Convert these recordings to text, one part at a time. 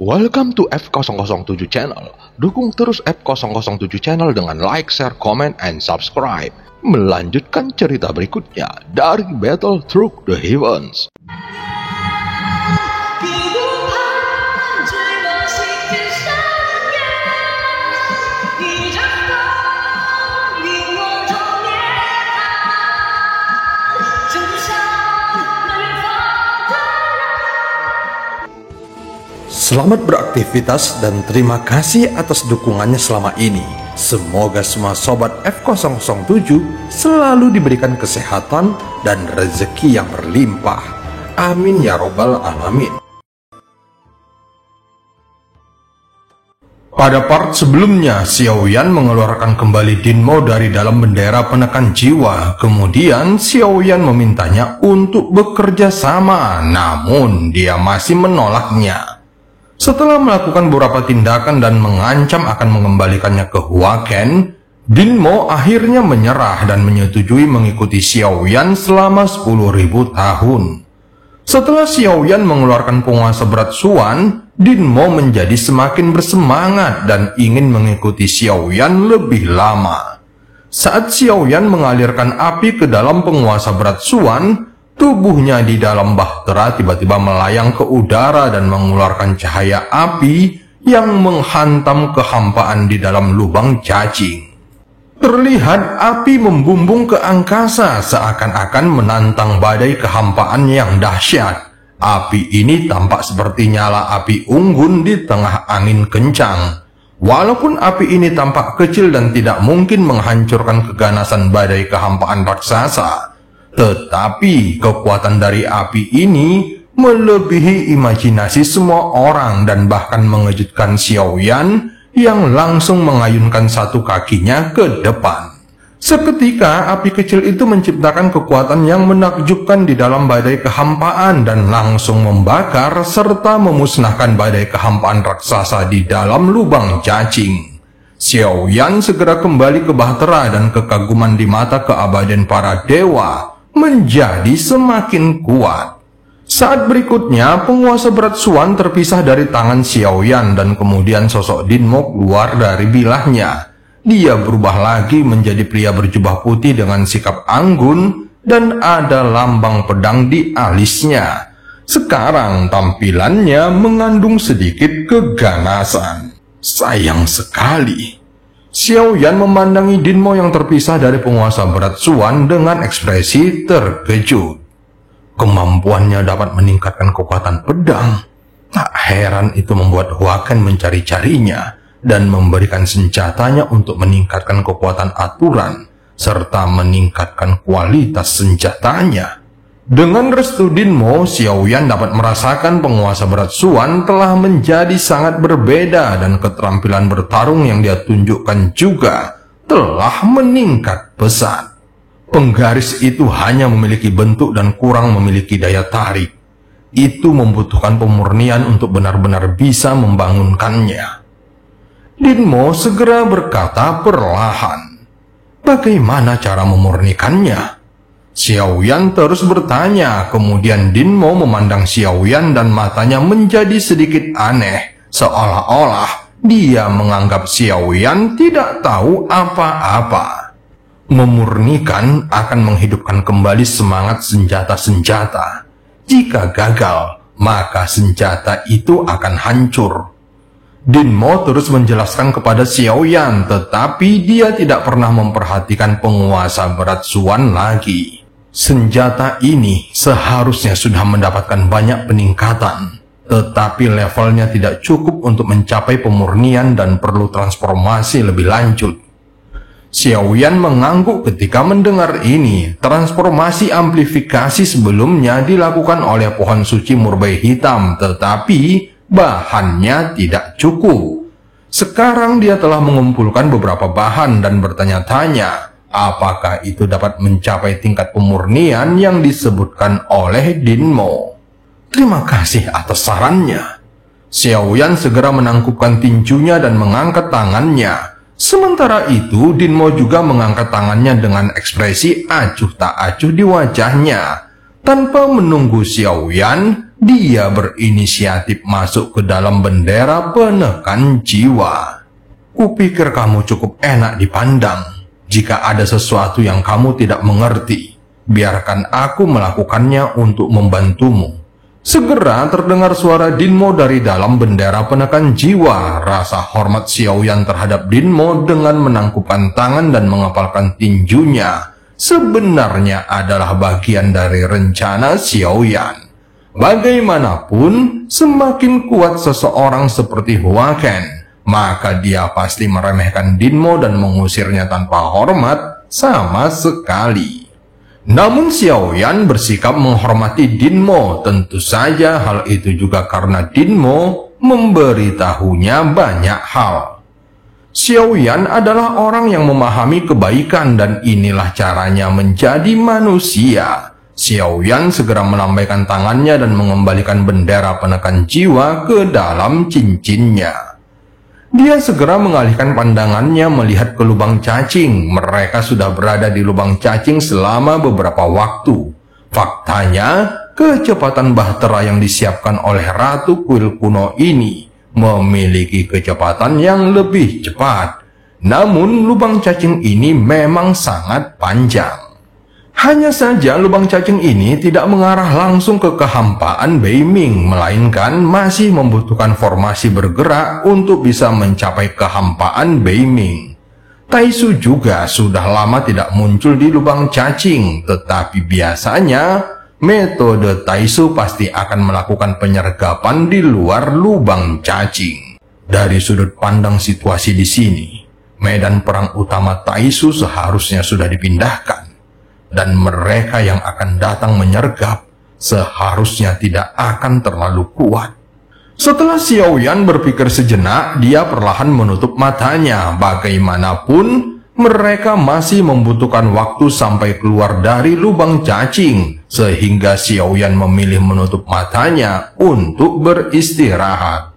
Welcome to F007 Channel. Dukung terus F007 Channel dengan like, share, comment, and subscribe. Melanjutkan cerita berikutnya dari Battle Through the Heavens. Selamat beraktivitas dan terima kasih atas dukungannya selama ini. Semoga semua sobat F007 selalu diberikan kesehatan dan rezeki yang berlimpah. Amin ya robbal alamin. Pada part sebelumnya, Xiaoyan mengeluarkan kembali Dinmo dari dalam bendera penekan jiwa. Kemudian Xiaoyan memintanya untuk bekerja sama, namun dia masih menolaknya. Setelah melakukan beberapa tindakan dan mengancam akan mengembalikannya ke Huaken, Dinmo akhirnya menyerah dan menyetujui mengikuti Xiaoyan selama 10.000 tahun. Setelah Xiaoyan mengeluarkan penguasa berat Xuan, Dinmo menjadi semakin bersemangat dan ingin mengikuti Xiaoyan lebih lama. Saat Xiaoyan mengalirkan api ke dalam penguasa berat Xuan, tubuhnya di dalam bahtera tiba-tiba melayang ke udara dan mengeluarkan cahaya api yang menghantam kehampaan di dalam lubang cacing. Terlihat api membumbung ke angkasa seakan-akan menantang badai kehampaan yang dahsyat. Api ini tampak seperti nyala api unggun di tengah angin kencang. Walaupun api ini tampak kecil dan tidak mungkin menghancurkan keganasan badai kehampaan raksasa, tetapi kekuatan dari api ini melebihi imajinasi semua orang dan bahkan mengejutkan Xiaoyan yang langsung mengayunkan satu kakinya ke depan. Seketika api kecil itu menciptakan kekuatan yang menakjubkan di dalam badai kehampaan dan langsung membakar serta memusnahkan badai kehampaan raksasa di dalam lubang cacing. Xiaoyan segera kembali ke bahtera dan kekaguman di mata keabadian para dewa menjadi semakin kuat. Saat berikutnya, penguasa berat Xuan terpisah dari tangan Xiaoyan dan kemudian sosok Dinmo keluar dari bilahnya. Dia berubah lagi menjadi pria berjubah putih dengan sikap anggun dan ada lambang pedang di alisnya. Sekarang tampilannya mengandung sedikit keganasan. Sayang sekali. Xiaoyan memandangi Dinmo yang terpisah dari penguasa berat Xuan dengan ekspresi terkejut. Kemampuannya dapat meningkatkan kekuatan pedang. Tak heran itu membuat Huaken mencari-carinya dan memberikan senjatanya untuk meningkatkan kekuatan aturan serta meningkatkan kualitas senjatanya. Dengan restu Dinmo, Xiaoyan dapat merasakan penguasa berat Xuan telah menjadi sangat berbeda dan keterampilan bertarung yang dia tunjukkan juga telah meningkat pesat. Penggaris itu hanya memiliki bentuk dan kurang memiliki daya tarik. Itu membutuhkan pemurnian untuk benar-benar bisa membangunkannya. Dinmo segera berkata perlahan, "Bagaimana cara memurnikannya?" Xiaoyan terus bertanya, kemudian Dinmo memandang Xiaoyan dan matanya menjadi sedikit aneh, seolah-olah dia menganggap Xiaoyan tidak tahu apa-apa. Memurnikan akan menghidupkan kembali semangat senjata-senjata. Jika gagal, maka senjata itu akan hancur. Dinmo terus menjelaskan kepada Xiaoyan, tetapi dia tidak pernah memperhatikan penguasa berat Xuan lagi. Senjata ini seharusnya sudah mendapatkan banyak peningkatan, tetapi levelnya tidak cukup untuk mencapai pemurnian dan perlu transformasi lebih lanjut. Xiaoyan mengangguk ketika mendengar ini. Transformasi amplifikasi sebelumnya dilakukan oleh pohon suci murbai hitam, tetapi bahannya tidak cukup. Sekarang dia telah mengumpulkan beberapa bahan dan bertanya-tanya, apakah itu dapat mencapai tingkat pemurnian yang disebutkan oleh Dinmo. Terima kasih atas sarannya. Xiaoyan segera menangkupkan tinjunya dan mengangkat tangannya. Sementara itu, Dinmo juga mengangkat tangannya dengan ekspresi acuh tak acuh di wajahnya. Tanpa menunggu Xiaoyan, dia berinisiatif masuk ke dalam bendera penekan jiwa. Kupikir kamu cukup enak dipandang. Jika ada sesuatu yang kamu tidak mengerti, biarkan aku melakukannya untuk membantumu. Segera terdengar suara Dinmo dari dalam bendera penekan jiwa. Rasa hormat Xiaoyan terhadap Dinmo dengan menangkupkan tangan dan mengepalkan tinjunya sebenarnya adalah bagian dari rencana Xiaoyan. Bagaimanapun, semakin kuat seseorang seperti Hua Ken, maka dia pasti meremehkan Dinmo dan mengusirnya tanpa hormat sama sekali. Namun Xiaoyan bersikap menghormati Dinmo. Tentu saja hal itu juga karena Dinmo memberitahunya banyak hal. Xiaoyan adalah orang yang memahami kebaikan dan inilah caranya menjadi manusia. Xiaoyan segera melambaikan tangannya dan mengembalikan bendera penekan jiwa ke dalam cincinnya. Dia segera mengalihkan pandangannya melihat ke lubang cacing. Mereka sudah berada di lubang cacing selama beberapa waktu. Faktanya, kecepatan bahtera yang disiapkan oleh Ratu Kuil Kuno ini memiliki kecepatan yang lebih cepat. Namun, lubang cacing ini memang sangat panjang. Hanya saja lubang cacing ini tidak mengarah langsung ke kehampaan Beiming, melainkan masih membutuhkan formasi bergerak untuk bisa mencapai kehampaan Beiming. Taisu juga sudah lama tidak muncul di lubang cacing, tetapi biasanya metode Taisu pasti akan melakukan penyergapan di luar lubang cacing. Dari sudut pandang situasi di sini, medan perang utama Taisu seharusnya sudah dipindahkan. Dan mereka yang akan datang menyergap seharusnya tidak akan terlalu kuat. Setelah Xiaoyan berpikir sejenak, dia perlahan menutup matanya. Bagaimanapun, mereka masih membutuhkan waktu sampai keluar dari lubang cacing, sehingga Xiaoyan memilih menutup matanya untuk beristirahat.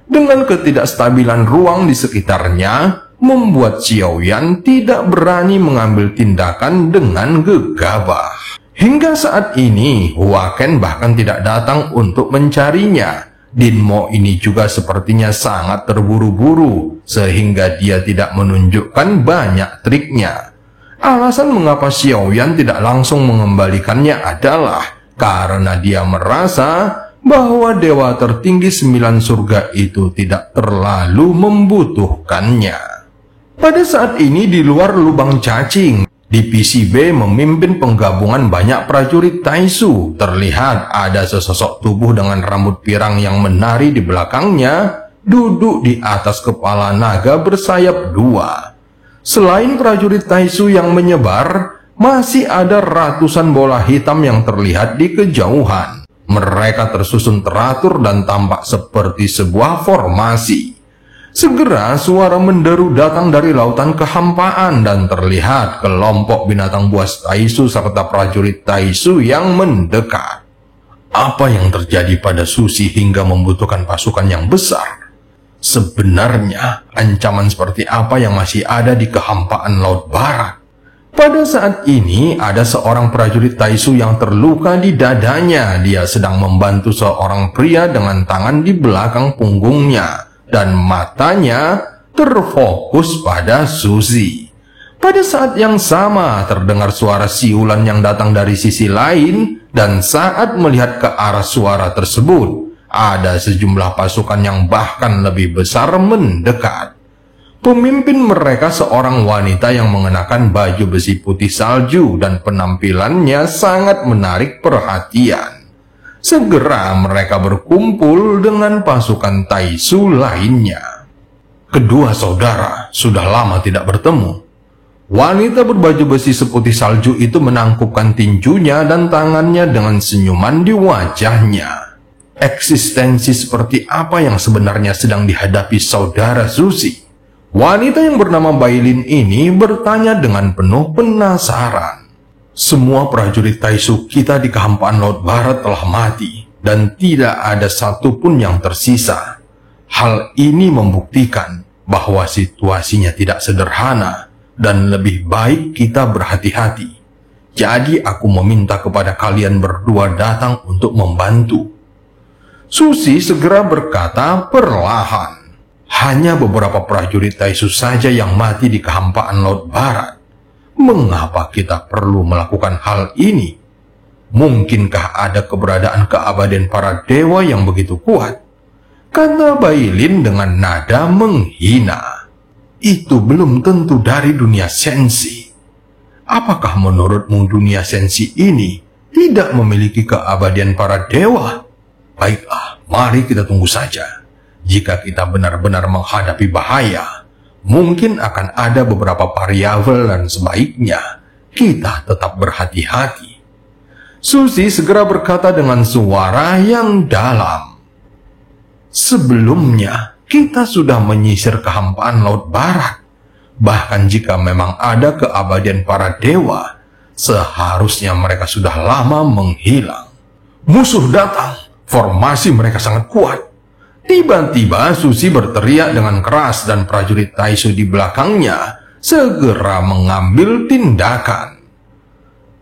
Dengan ketidakstabilan ruang di sekitarnya, membuat Xiaoyan tidak berani mengambil tindakan dengan gegabah. Hingga saat ini, Hua Ken bahkan tidak datang untuk mencarinya. Dinmo ini juga sepertinya sangat terburu-buru, sehingga dia tidak menunjukkan banyak triknya. Alasan mengapa Xiaoyan tidak langsung mengembalikannya adalah karena dia merasa bahwa dewa tertinggi 9 surga itu tidak terlalu membutuhkannya. Pada saat ini di luar lubang cacing, divisi B memimpin penggabungan banyak prajurit Taisu. Terlihat ada sesosok tubuh dengan rambut pirang yang menari di belakangnya, duduk di atas kepala naga bersayap 2. Selain prajurit Taisu yang menyebar, masih ada ratusan bola hitam yang terlihat di kejauhan. Mereka tersusun teratur dan tampak seperti sebuah formasi. Segera suara menderu datang dari lautan kehampaan dan terlihat kelompok binatang buas Taisu serta prajurit Taisu yang mendekat. Apa yang terjadi pada Susi hingga membutuhkan pasukan yang besar? Sebenarnya ancaman seperti apa yang masih ada di kehampaan Laut Barat? Pada saat ini ada seorang prajurit Taisu yang terluka di dadanya. Dia sedang membantu seorang pria dengan tangan di belakang punggungnya. Dan matanya terfokus pada Suzy. Pada saat yang sama terdengar suara siulan yang datang dari sisi lain, dan saat melihat ke arah suara tersebut, ada sejumlah pasukan yang bahkan lebih besar mendekat. Pemimpin mereka seorang wanita yang mengenakan baju besi putih salju dan penampilannya sangat menarik perhatian. Segera mereka berkumpul dengan pasukan Taisu lainnya. Kedua saudara sudah lama tidak bertemu. Wanita berbaju besi seputih salju itu menangkupkan tinjunya dan tangannya dengan senyuman di wajahnya. Eksistensi seperti apa yang sebenarnya sedang dihadapi saudara Suzy? Wanita yang bernama Bailin ini bertanya dengan penuh penasaran. Semua prajurit Taisu kita di kehampaan Laut Barat telah mati, dan tidak ada satupun yang tersisa. Hal ini membuktikan bahwa situasinya tidak sederhana, dan lebih baik kita berhati-hati. Jadi aku meminta kepada kalian berdua datang untuk membantu. Susi segera berkata perlahan, "Hanya beberapa prajurit Taisu saja yang mati di kehampaan Laut Barat. Mengapa kita perlu melakukan hal ini? Mungkinkah ada keberadaan keabadian para dewa yang begitu kuat?" kata Bailin dengan nada menghina. "Itu belum tentu dari dunia sensi. Apakah menurutmu dunia sensi ini tidak memiliki keabadian para dewa? Baiklah, mari kita tunggu saja. Jika kita benar-benar menghadapi bahaya, mungkin akan ada beberapa variabel dan sebaiknya kita tetap berhati-hati." Susi segera berkata dengan suara yang dalam, "Sebelumnya, kita sudah menyisir kehampaan Laut Barat. Bahkan jika memang ada keabadian para dewa, seharusnya mereka sudah lama menghilang. Musuh datang, formasi mereka sangat kuat." Tiba-tiba Susi berteriak dengan keras dan prajurit Taisu di belakangnya segera mengambil tindakan.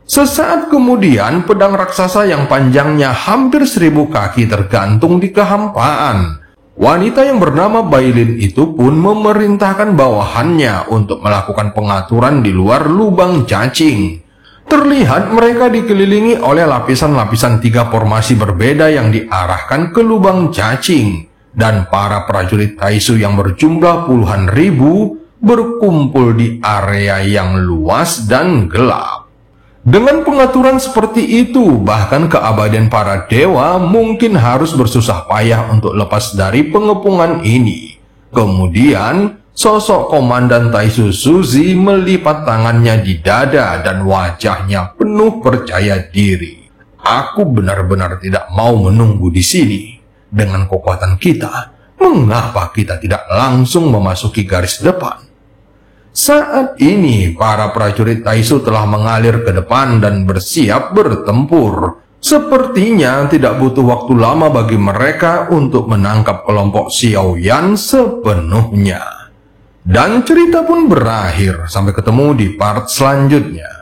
Sesaat kemudian pedang raksasa yang panjangnya hampir 1000 kaki tergantung di kehampaan. Wanita yang bernama Bailin itu pun memerintahkan bawahannya untuk melakukan pengaturan di luar lubang cacing. Terlihat mereka dikelilingi oleh lapisan-lapisan 3 formasi berbeda yang diarahkan ke lubang cacing, dan para prajurit Taisu yang berjumlah puluhan ribu berkumpul di area yang luas dan gelap. Dengan pengaturan seperti itu, bahkan keabadian para dewa mungkin harus bersusah payah untuk lepas dari pengepungan ini. Kemudian, sosok Komandan Taisu Suzy melipat tangannya di dada dan wajahnya penuh percaya diri. "Aku benar-benar tidak mau menunggu di sini. Dengan kekuatan kita, mengapa kita tidak langsung memasuki garis depan?" Saat ini, para prajurit Taisu telah mengalir ke depan dan bersiap bertempur. Sepertinya tidak butuh waktu lama bagi mereka untuk menangkap kelompok Xiaoyan sepenuhnya. Dan cerita pun berakhir. Sampai ketemu di part selanjutnya.